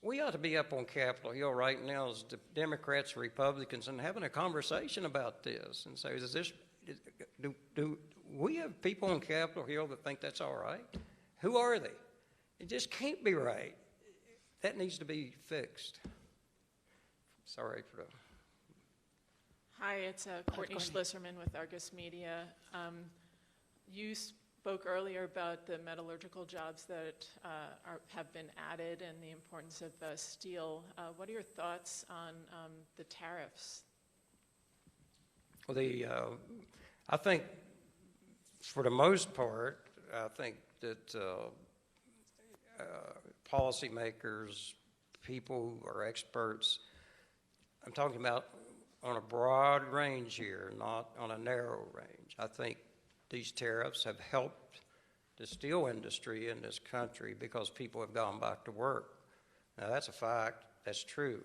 we ought to be up on Capitol Hill right now as the Democrats and Republicans and having a conversation about this and say, do we have people on Capitol Hill that think that's all right? Who are they? It just can't be right. That needs to be fixed. Sorry for that. Hi, it's Courtney Schlisserman with Argus Media. You spoke earlier about the metallurgical jobs that have been added and the importance of steel. What are your thoughts on the tariffs? Well, I think for the most part, I think that policymakers, people who are experts, I'm talking about on a broad range here, not on a narrow range. I think these tariffs have helped the steel industry in this country because people have gone back to work. Now, that's a fact. That's true.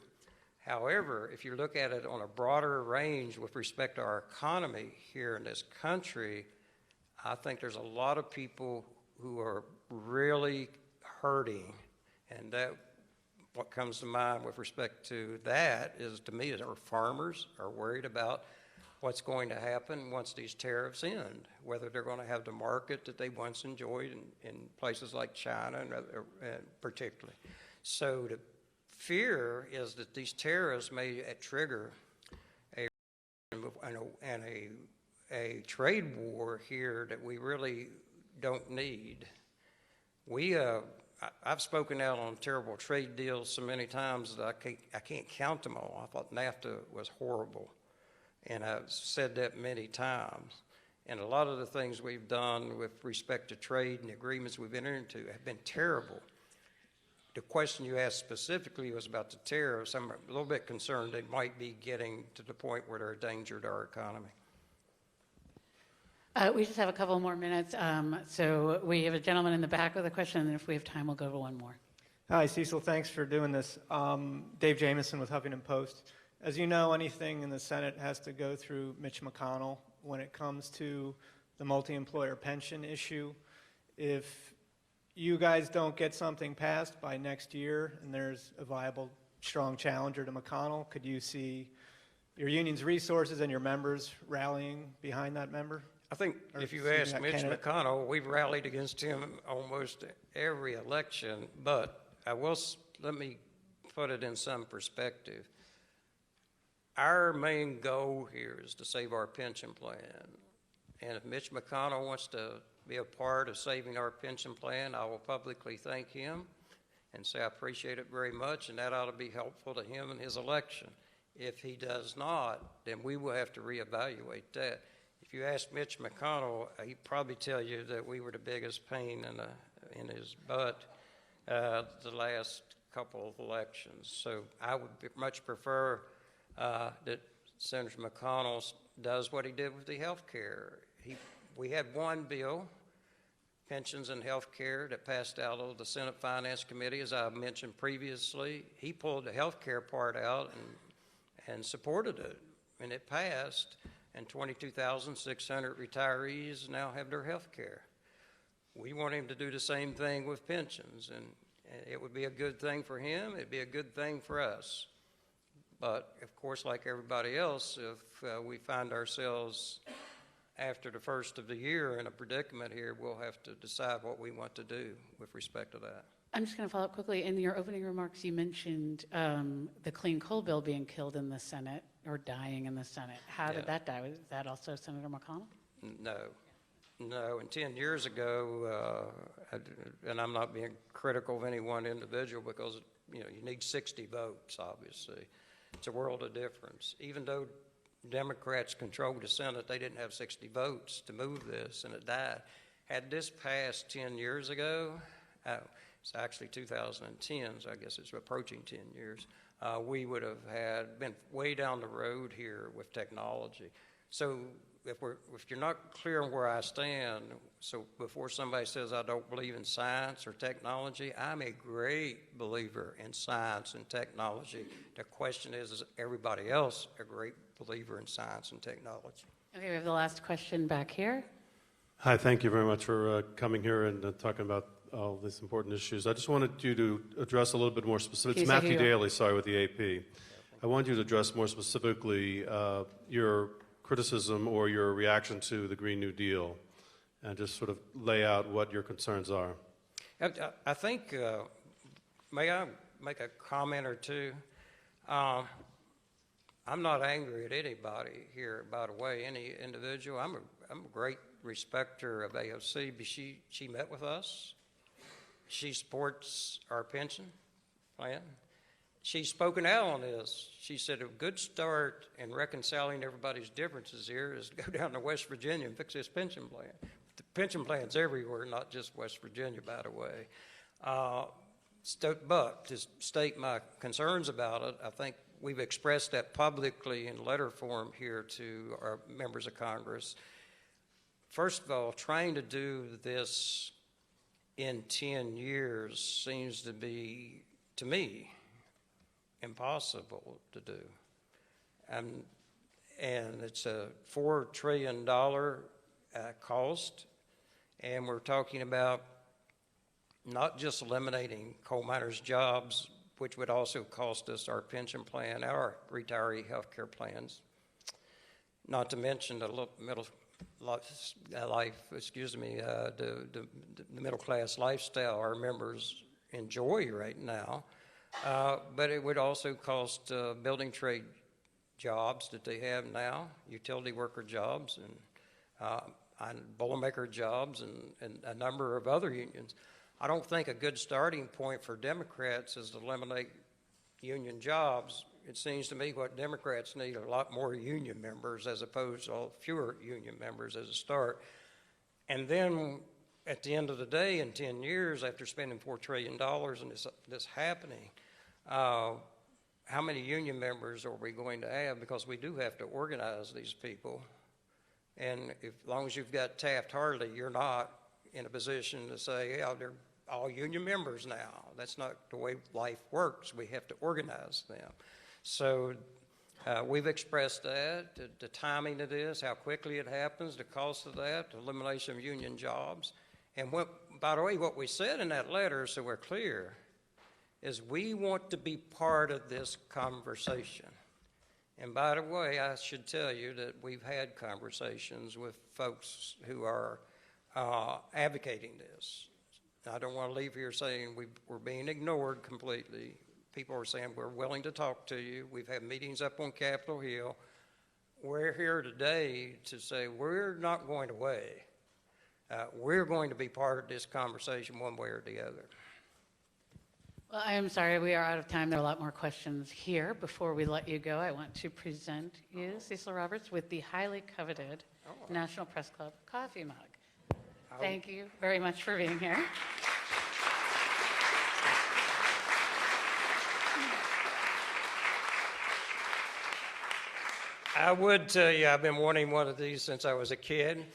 However, if you look at it on a broader range with respect to our economy here in this country, I think there's a lot of people who are really hurting, and that what comes to mind with respect to that is, to me, is our farmers are worried about what's going to happen once these tariffs end, whether they're going to have the market that they once enjoyed in places like China and particularly. So the fear is that these tariffs may trigger a trade war here that we really don't need. I've spoken out on terrible trade deals so many times that I can't count them all. I thought NAFTA was horrible, and I've said that many times. And a lot of the things we've done with respect to trade and agreements we've entered into have been terrible. The question you asked specifically was about the tariffs. I'm a little bit concerned they might be getting to the point where they're a danger to our economy. We just have a couple more minutes. So we have a gentleman in the back with a question, and if we have time, we'll go to one more. Hi, Cecil. Thanks for doing this. Dave Jamieson with Huffington Post. As you know, anything in the Senate has to go through Mitch McConnell. When it comes to the multi-employer pension issue, if you guys don't get something passed by next year and there's a viable, strong challenger to McConnell, could you see your union's resources and your members rallying behind that member? I think if you ask Mitch McConnell, we've rallied against him almost every election, but let me put it in some perspective. Our main goal here is to save our pension plan. And if Mitch McConnell wants to be a part of saving our pension plan, I will publicly thank him and say I appreciate it very much, and that ought to be helpful to him in his election. If he does not, then we will have to reevaluate that. If you ask Mitch McConnell, he'd probably tell you that we were the biggest pain in his butt the last couple of elections. So I would much prefer that Senator McConnell does what he did with the health care. We had one bill, pensions and health care, that passed out of the Senate Finance Committee, as I mentioned previously. He pulled the health care part out and supported it, and it passed. And 22,600 retirees now have their health care. We want him to do the same thing with pensions, and it would be a good thing for him. It'd be a good thing for us. But, of course, like everybody else, if we find ourselves after the first of the year in a predicament here, we'll have to decide what we want to do with respect to that. I'm just going to follow up quickly. In your opening remarks, you mentioned the clean coal bill being killed in the Senate or dying in the Senate. How did that die? Was that also Senator McConnell? No. And 10 years ago, and I'm not being critical of any one individual because you need 60 votes, obviously. It's a world of difference. Even though Democrats controlled the Senate, they didn't have 60 votes to move this, and it died. Had this passed 10 years ago, it's actually 2010, so I guess it's approaching 10 years, we would have been way down the road here with technology. So if you're not clear on where I stand, so before somebody says I don't believe in science or technology, I'm a great believer in science and technology. The question is everybody else a great believer in science and technology? Okay, we have the last question back here. Hi, thank you very much for coming here and talking about all these important issues. I just wanted you to address a little bit more specific. It's Matthew Daly, sorry, with the AP. I wanted you to address more specifically your criticism or your reaction to the Green New Deal and just sort of lay out what your concerns are. I think, may I make a comment or two? I'm not angry at anybody here, by the way, any individual. I'm a great respecter of AOC, but she met with us. She supports our pension plan. She's spoken out on this. She said a good start in reconciling everybody's differences here is to go down to West Virginia and fix this pension plan. The pension plan's everywhere, not just West Virginia, by the way. But to state my concerns about it, I think we've expressed that publicly in letter form here to our members of Congress. First of all, trying to do this in 10 years seems to be, to me, impossible to do. And it's a $4 trillion cost, and we're talking about not just eliminating coal miners' jobs, which would also cost us our pension plan, our retiree health care plans, not to mention the middle class lifestyle our members enjoy right now. But it would also cost building trade jobs that they have now, utility worker jobs, and Boilermaker jobs, and a number of other unions. I don't think a good starting point for Democrats is to eliminate union jobs. It seems to me what Democrats need are a lot more union members as opposed to fewer union members as a start. And then at the end of the day, in 10 years, after spending $4 trillion and this happening, how many union members are we going to have? Because we do have to organize these people. And as long as you've got Taft-Hartley, you're not in a position to say, yeah, they're all union members now. That's not the way life works. We have to organize them. So we've expressed that, the timing of this, how quickly it happens, the cost of that, the elimination of union jobs. And by the way, what we said in that letter, so we're clear, is we want to be part of this conversation. And by the way, I should tell you that we've had conversations with folks who are advocating this. I don't want to leave here saying we're being ignored completely. People are saying we're willing to talk to you. We've had meetings up on Capitol Hill. We're here today to say we're not going away. We're going to be part of this conversation one way or the other. Well, I am sorry, we are out of time. There are a lot more questions here. Before we let you go, I want to present you, Cecil Roberts, with the highly coveted National Press Club coffee mug. Thank you very much for being here. I would tell you I've been wanting one of these since I was a kid.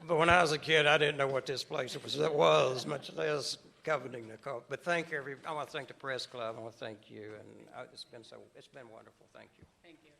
But when I was a kid, I didn't know what this place was, much less coveting the coffee. But I want to thank the Press Club. I want to thank you, and it's been wonderful. Thank you. Thank you.